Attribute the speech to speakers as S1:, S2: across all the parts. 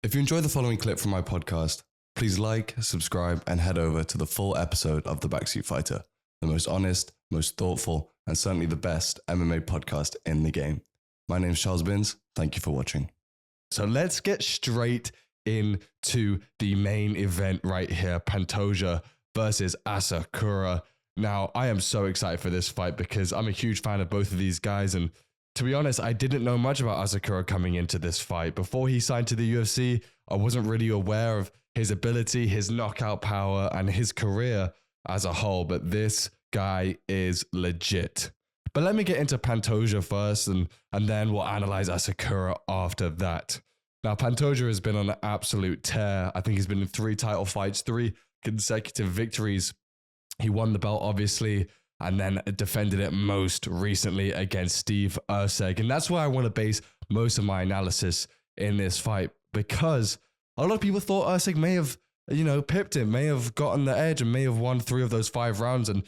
S1: If you enjoy the following clip from my podcast, please like, subscribe, and head over to the full episode of The Backseat Fighter, the most honest, most thoughtful, and certainly the best MMA podcast in the game. My name's Charles Binns. Thank you for watching. So let's get straight into the main event right here, Pantoja versus Asakura. Now, I am so excited for this fight because I'm a huge fan of both of these guys, and to be honest, I didn't know much about Asakura coming into this fight. Before he signed to the UFC, I wasn't really aware of his ability, his knockout power, and his career as a whole, but this guy is legit. But let me get into Pantoja first, and then we'll analyze Asakura after that. Now, Pantoja has been on an absolute tear. I think he's been in 3 title fights, 3 consecutive victories. He won the belt, obviously, and then defended it most recently against Steve Erceg. And that's where I want to base most of my analysis in this fight, because a lot of people thought Erceg may have, pipped him, may have gotten the edge and may have won 3 of those 5 rounds and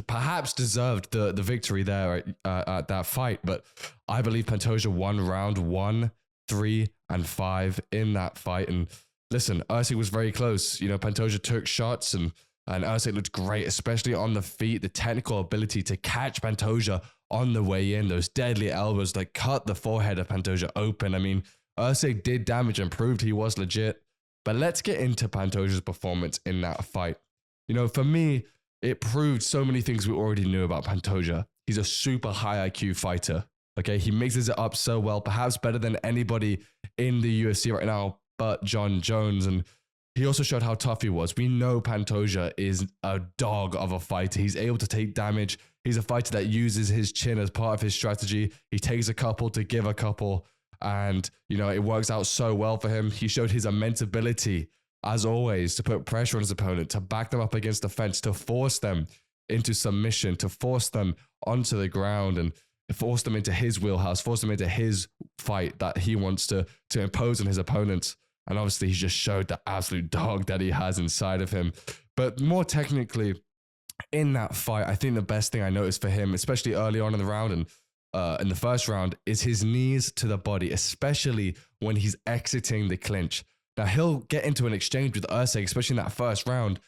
S1: perhaps deserved the victory there at that fight. But I believe Pantoja won round 1, 3, and 5 in that fight. And listen, Erceg was very close. Pantoja took shots and Erceg looked great, especially on the feet. The technical ability to catch Pantoja on the way in, those deadly elbows that cut the forehead of Pantoja open. I mean, Erceg did damage and proved he was legit. But let's get into Pantoja's performance in that fight. For me, it proved so many things we already knew about Pantoja. He's a super high IQ fighter. Okay, he mixes it up so well, perhaps better than anybody in the UFC right now, but John Jones. And he also showed how tough he was. We know Pantoja is a dog of a fighter. He's able to take damage. He's a fighter that uses his chin as part of his strategy. He takes a couple to give a couple. And, it works out so well for him. He showed his immense ability, as always, to put pressure on his opponent, to back them up against the fence, to force them into submission, to force them onto the ground and force them into his wheelhouse, force them into his fight that he wants to impose on his opponents. And obviously, he just showed the absolute dog that he has inside of him. But more technically, in that fight, I think the best thing I noticed for him, especially early on in the round and in the first round, is his knees to the body, especially when he's exiting the clinch. Now, he'll get into an exchange with Erceg, especially in that first round.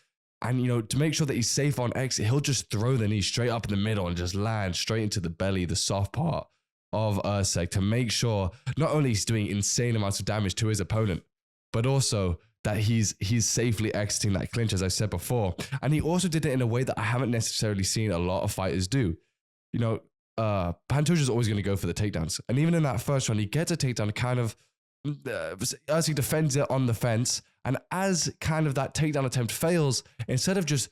S1: And, to make sure that he's safe on exit, he'll just throw the knee straight up in the middle and just land straight into the belly, the soft part of Erceg, to make sure not only he's doing insane amounts of damage to his opponent, but also that he's safely exiting that clinch, as I said before. And he also did it in a way that I haven't necessarily seen a lot of fighters do. Pantoja's always going to go for the takedowns. And even in that first round, he gets a takedown kind of, as he defends it on the fence. And as kind of that takedown attempt fails, instead of just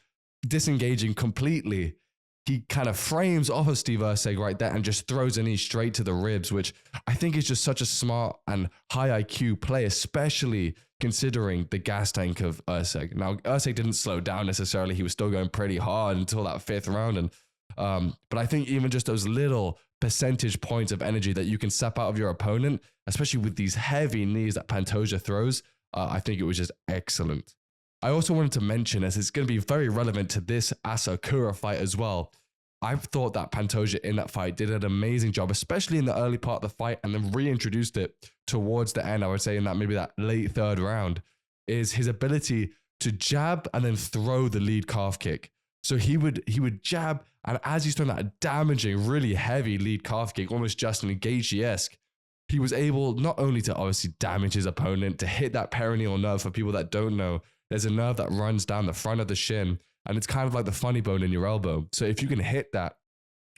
S1: disengaging completely, he kind of frames off of Steve Erceg right there and just throws a knee straight to the ribs, which I think is just such a smart and high IQ play, especially considering the gas tank of Erceg. Now, Erceg didn't slow down necessarily. He was still going pretty hard until that 5th round. And but I think even just those little percentage points of energy that you can sap out of your opponent, especially with these heavy knees that Pantoja throws, I think it was just excellent. I also wanted to mention, as it's going to be very relevant to this Asakura fight as well, I thought that Pantoja in that fight did an amazing job, especially in the early part of the fight, and then reintroduced it towards the end. I would say in that maybe that late 3rd round, is his ability to jab and then throw the lead calf kick. So he would jab, and as he's throwing that damaging, really heavy lead calf kick, almost Justin Gaethje-esque, he was able not only to obviously damage his opponent, to hit that perineal nerve. For people that don't know, there's a nerve that runs down the front of the shin, and it's kind of like the funny bone in your elbow. So if you can hit that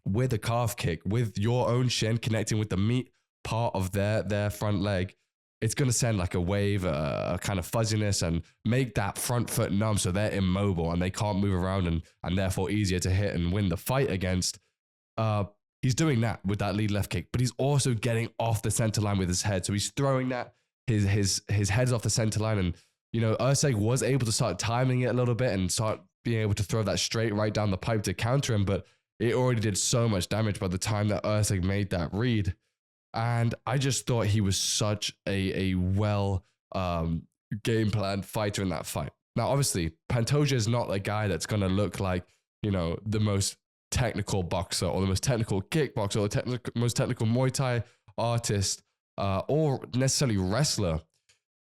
S1: with a calf kick, with your own shin connecting with the meat part of their front leg, it's going to send like a wave, a kind of fuzziness, and make that front foot numb so they're immobile and they can't move around, and therefore easier to hit and win the fight against. He's doing that with that lead left kick, but he's also getting off the center line with his head. So he's throwing that, his head's off the center line, and Erceg was able to start timing it a little bit and start being able to throw that straight right down the pipe to counter him, but it already did so much damage by the time that Erceg made that read. And I just thought he was such a well game planned fighter in that fight. Now, obviously, Pantoja is not a guy that's going to look like, the most technical boxer or the most technical kickboxer or the most technical Muay Thai artist or necessarily wrestler.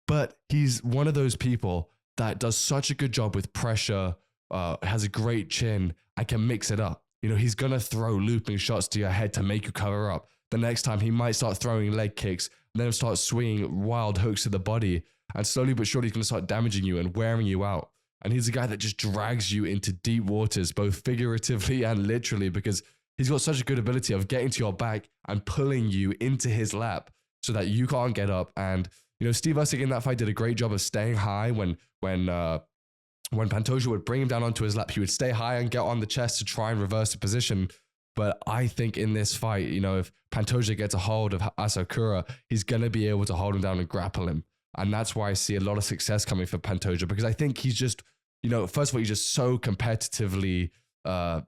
S1: But he's one of those people that does such a good job with pressure, has a great chin, and can mix it up. You know, he's going to throw looping shots to your head to make you cover up. The next time he might start throwing leg kicks, and then start swinging wild hooks to the body. And slowly but surely he's going to start damaging you and wearing you out. And he's a guy that just drags you into deep waters, both figuratively and literally, because he's got such a good ability of getting to your back and pulling you into his lap so that you can't get up. And, you know, Steve Usyk in that fight did a great job of staying high when Pantoja would bring him down onto his lap. He would stay high and get on the chest to try and reverse the position. But I think in this fight, you know, if Pantoja gets a hold of Asakura, he's going to be able to hold him down and grapple him. And that's why I see a lot of success coming for Pantoja, because I think he's just, you know, first of all, he's just so competitively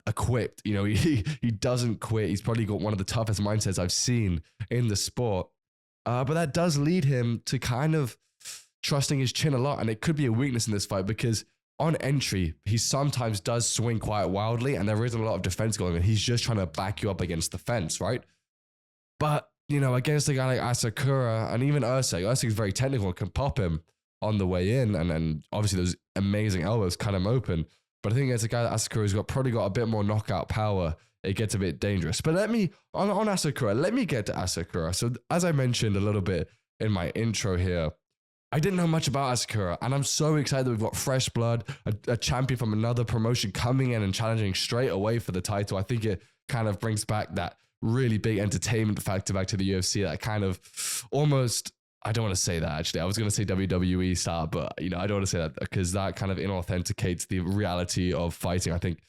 S1: equipped. You know, he doesn't quit. He's probably got one of the toughest mindsets I've seen in the sport. But that does lead him to kind of trusting his chin a lot. And it could be a weakness in this fight because on entry, he sometimes does swing quite wildly and there isn't a lot of defense going on. He's just trying to back you up against the fence, right? But, you know, against a guy like Asakura and even Usyk is very technical and can pop him on the way in. And then obviously those amazing elbows cut him open. But I think against a guy like Asakura who's probably got a bit more knockout power, it gets a bit dangerous. But on Asakura, let me get to Asakura. So as I mentioned a little bit in my intro here, I didn't know much about Asakura, and I'm so excited that we've got fresh blood, a champion from another promotion coming in and challenging straight away for the title. I think it kind of brings back that really big entertainment factor back to the UFC, that kind of almost, I don't want to say that actually. I was going to say WWE style, but you know, I don't want to say that because that kind of inauthenticates the reality of fighting. I think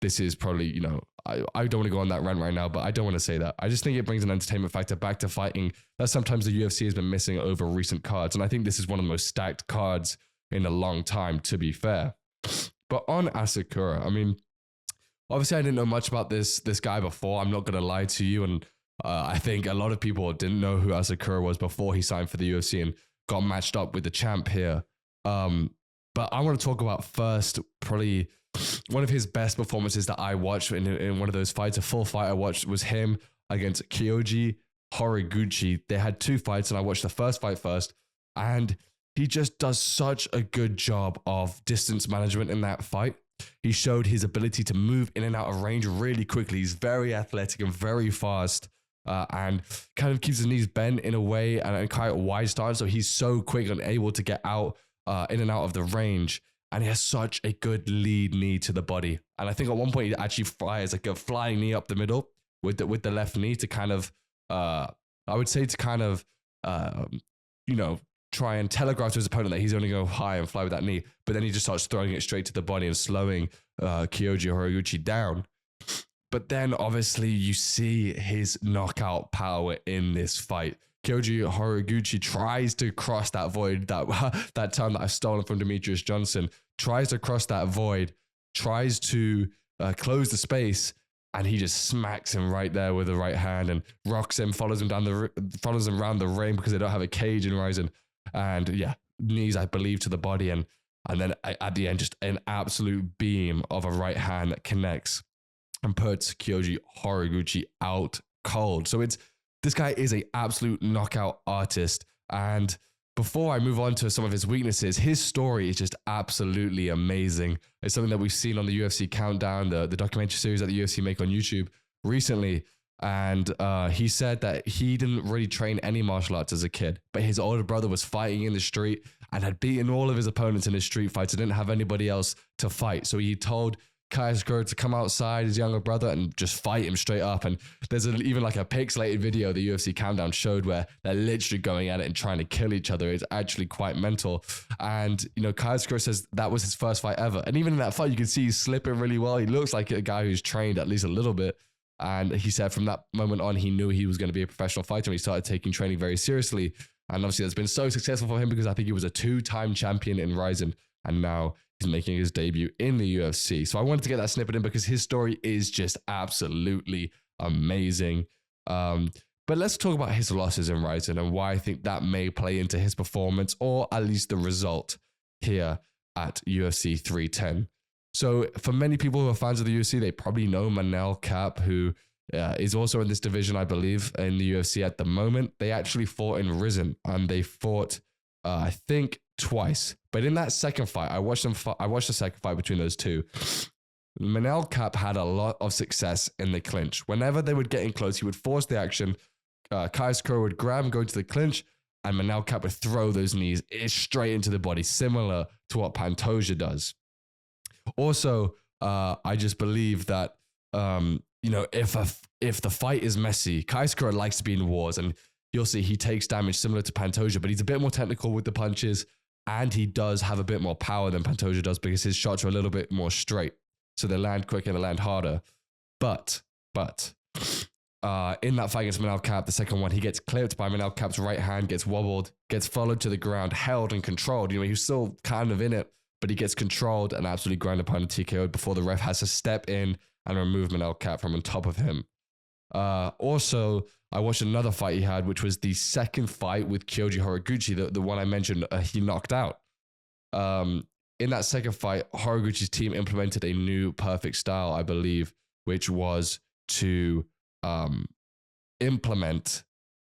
S1: this is probably, you know, I don't want to go on that rant right now, but I don't want to say that. I just think it brings an entertainment factor back to fighting that sometimes the UFC has been missing over recent cards. And I think this is one of the most stacked cards in a long time, to be fair. But on Asakura, I mean, obviously I didn't know much about this guy before. I'm not going to lie to you. And I think a lot of people didn't know who Asakura was before he signed for the UFC and got matched up with the champ here. But I want to talk about first, probably one of his best performances that I watched in one of those fights, a full fight I watched, was him against Kyoji Horiguchi. They had two fights and I watched the first fight first, and he just does such a good job of distance management in that fight. He showed his ability to move in and out of range really quickly. He's very athletic and very fast, and kind of keeps his knees bent in a way and quite a wide stance. So he's so quick and able to get out in and out of the range. And he has such a good lead knee to the body. And I think at one point he actually fires like a flying knee up the middle with the left knee to kind of, I would say to kind of, you know, try and telegraph to his opponent that he's only going to go high and fly with that knee. But then he just starts throwing it straight to the body and slowing Kyoji Horiguchi down. But then obviously you see his knockout power in this fight. Kyoji Horiguchi tries to cross that void, that term that I've stolen from Demetrius Johnson, tries to cross that void, tries to close the space, and he just smacks him right there with the right hand and rocks him, follows him around the ring because they don't have a cage in Rizin. And yeah, knees, I believe, to the body. And then at the end, just an absolute beam of a right hand that connects and puts Kyoji Horiguchi out cold. So this guy is an absolute knockout artist. And before I move on to some of his weaknesses, his story is just absolutely amazing. It's something that we've seen on the UFC Countdown, the documentary series that the UFC make on YouTube recently. And he said that he didn't really train any martial arts as a kid, but his older brother was fighting in the street and had beaten all of his opponents in his street fights and didn't have anybody else to fight. So he told Kai Asakura to come outside, his younger brother, and just fight him straight up. And there's even like a pixelated video the UFC Countdown showed where they're literally going at it and trying to kill each other. It's actually quite mental. And, you know, Kai Asakura says that was his first fight ever. And even in that fight, you can see he's slipping really well. He looks like a guy who's trained at least a little bit. And he said from that moment on, he knew he was going to be a professional fighter and he started taking training very seriously. And obviously that's been so successful for him because I think he was a 2-time champion in Rizin and now he's making his debut in the UFC. So I wanted to get that snippet in because his story is just absolutely amazing. But let's talk about his losses in Rizin and why I think that may play into his performance or at least the result here at UFC 310. So for many people who are fans of the UFC, they probably know Manel Kape, who is also in this division, I believe, in the UFC at the moment. They actually fought in Rizin and they fought
S2: I think twice. But in that second fight, I watched the second fight between those two. Manel Kape had a lot of success in the clinch. Whenever they would get in close, he would force the action. Kai Asakura would grab and go into the clinch, and Manel Kape would throw those knees straight into the body, similar to what Pantoja does. Also, I just believe that if the fight is messy, Kai Asakura likes to be in wars, and you'll see he takes damage similar to Pantoja, but he's a bit more technical with the punches, and he does have a bit more power than Pantoja does because his shots are a little bit more straight. So they land quicker and they land harder. But in that fight against Manel Kape, the second one, he gets clipped by Manel Kape's right hand, gets wobbled, gets followed to the ground, held and controlled. He was still kind of in it, but he gets controlled and absolutely ground upon a TKO before the ref has to step in and remove Manel Kape from on top of him. Also, I watched another fight he had, which was the second fight with Kyoji Horiguchi, the one I mentioned he knocked out. In that second fight, Horiguchi's team implemented a new perfect style, I believe, which was to implement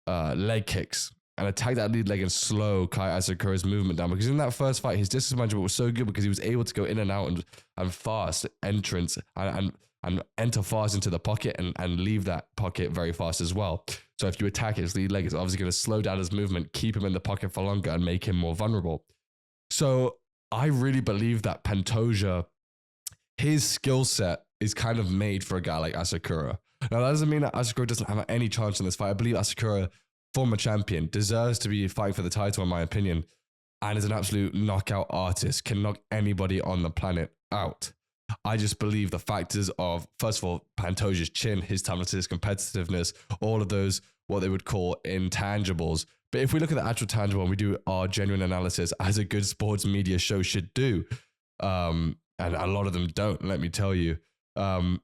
S2: leg kicks and attack that lead leg and slow Kai Asakura's movement down. Because in that first fight, his distance management was so good because he was able to go in and out and fast entrance and enter fast into the pocket and leave that pocket very fast as well. So if you attack his lead leg, it's obviously going to slow down his movement, keep him in the pocket for longer, and make him more vulnerable. So I really believe that Pantoja, his skill set is kind of made for a guy like Asakura. Now, that doesn't mean that Asakura doesn't have any chance in this fight. I believe Asakura, former champion, deserves to be fighting for the title, in my opinion, and is an absolute knockout artist, can knock anybody on the planet out. I just believe the factors of, first of all, Pantoja's chin, his talent, his competitiveness, all of those, what they would call intangibles. But if we look at the actual tangible and we do our genuine analysis, as a good sports media show should do, and a lot of them don't, let me tell you, Pantoja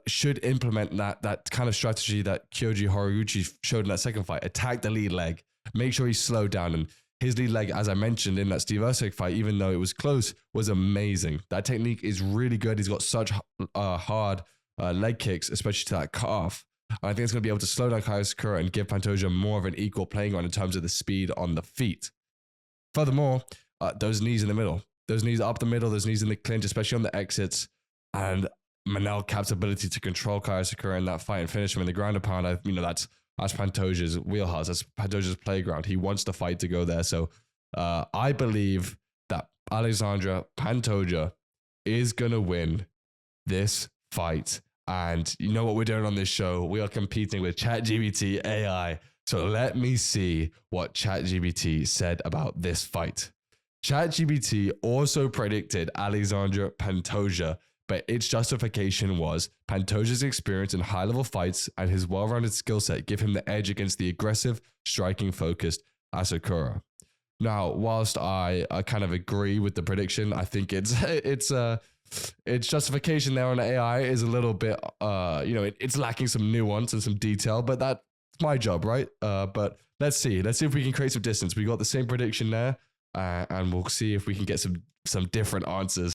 S2: should implement that kind of strategy that Kyoji Horiguchi showed in that second fight. Attack the lead leg, make sure he's slowed down. And his lead leg, as I mentioned in that Steve Usyk fight, even though it was close, was amazing. That technique is really good. He's got such hard leg kicks, especially to that calf. I think it's going to be able to slow down Kai Asakura and give Pantoja more of an equal playing ground in terms of the speed on the feet. Furthermore, those knees in the middle, those knees up the middle, those knees in the clinch, especially on the exits, and Manel Kape's ability to control Kai Asakura in that fight and finish him in the ground and pound, that's Pantoja's wheelhouse. That's Pantoja's playground. He wants the fight to go there. So I believe that Alexandre Pantoja is going to win this fight. And you know what we're doing on this show? We are competing with ChatGPT AI. So let me see what ChatGPT said about this fight. ChatGPT also predicted Alexandre Pantoja, but its justification was Pantoja's experience in high-level fights and his well-rounded skill set give him the edge against the aggressive, striking-focused Asakura. Now, whilst I kind of agree with the prediction, I think its justification there on AI is a little bit, it's lacking some nuance and some detail, but that's my job, right? But let's see if we can create some distance. We got the same prediction there, and we'll see if we can get some different answers.